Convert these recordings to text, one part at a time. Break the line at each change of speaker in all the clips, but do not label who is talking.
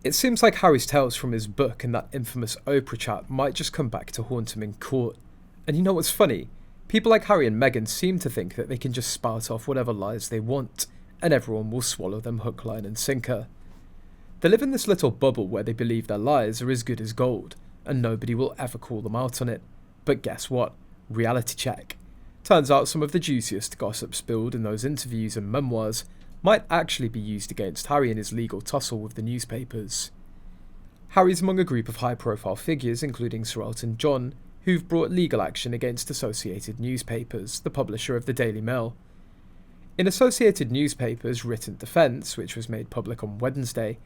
It seems like Harry's tales from his book and that infamous Oprah chat might just come back to haunt him in court. And you know what's funny? People like Harry and Meghan seem to think that they can just spout off whatever lies they want, and everyone will swallow them hook, line and sinker. They live in this little bubble where they believe their lies are as good as gold, and nobody will ever call them out on it. But guess what? Reality check. Turns out some of the juiciest gossip spilled in those interviews and memoirs might actually be used against Harry in his legal tussle with the newspapers. Harry's among a group of high-profile figures, including Sir Elton John, who've brought legal action against Associated Newspapers, the publisher of the Daily Mail. In Associated Newspapers' written defence, which was made public on Wednesday,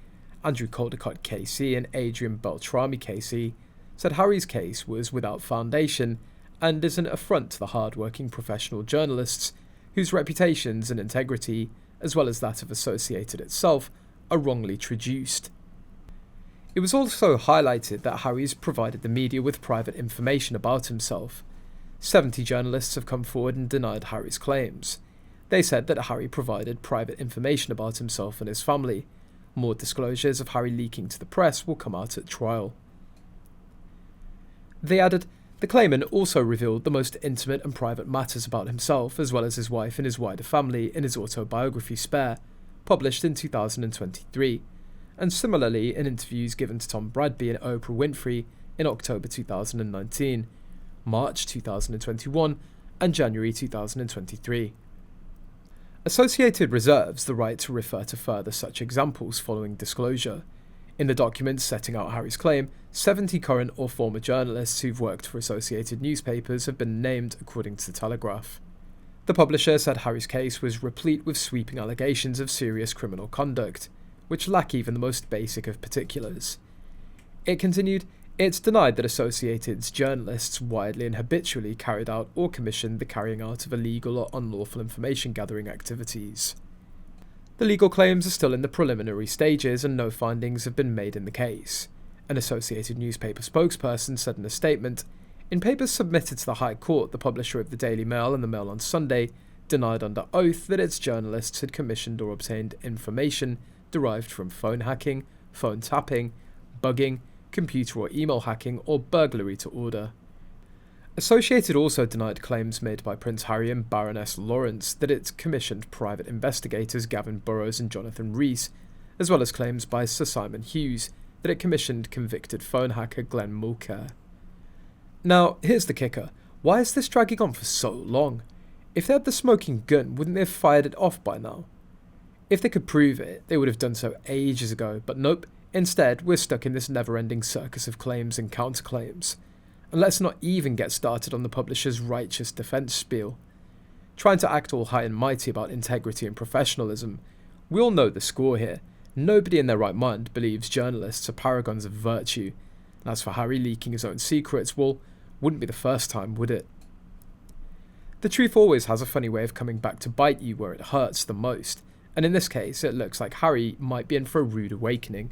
Andrew Caldecott KC and Adrian Beltrami KC said Harry's case was without foundation and is an affront to the hard-working professional journalists whose reputations and integrity, as well as that of Associated itself, are wrongly traduced. It was also highlighted that Harry's provided the media with private information about himself. 70 journalists have come forward and denied Harry's claims. They said that Harry provided private information about himself and his family. More disclosures of Harry leaking to the press will come out at trial. They added, the claimant also revealed the most intimate and private matters about himself, as well as his wife and his wider family, in his autobiography Spare, published in 2023, and similarly in interviews given to Tom Bradby and Oprah Winfrey in October 2019, March 2021, and January 2023. Associated reserves the right to refer to further such examples following disclosure. In the documents setting out Harry's claim, 70 current or former journalists who've worked for Associated Newspapers have been named, according to The Telegraph. The publisher said Harry's case was replete with sweeping allegations of serious criminal conduct, which lack even the most basic of particulars. It continued, it's denied that Associated's journalists widely and habitually carried out or commissioned the carrying out of illegal or unlawful information gathering activities. The legal claims are still in the preliminary stages and no findings have been made in the case. An Associated newspaper spokesperson said in a statement, in papers submitted to the High Court, the publisher of the Daily Mail and the Mail on Sunday denied under oath that its journalists had commissioned or obtained information derived from phone hacking, phone tapping, bugging, computer or email hacking, or burglary to order. Associated also denied claims made by Prince Harry and Baroness Lawrence that it commissioned private investigators Gavin Burrows and Jonathan Rees, as well as claims by Sir Simon Hughes that it commissioned convicted phone hacker Glenn Mulcair. Now, here's the kicker. Why is this dragging on for so long? If they had the smoking gun, wouldn't they have fired it off by now? If they could prove it, they would have done so ages ago, but nope. Instead, we're stuck in this never-ending circus of claims and counterclaims. And let's not even get started on the publisher's righteous defence spiel. Trying to act all high and mighty about integrity and professionalism, we all know the score here. Nobody in their right mind believes journalists are paragons of virtue. And as for Harry leaking his own secrets, well, wouldn't be the first time, would it? The truth always has a funny way of coming back to bite you where it hurts the most, and in this case, it looks like Harry might be in for a rude awakening.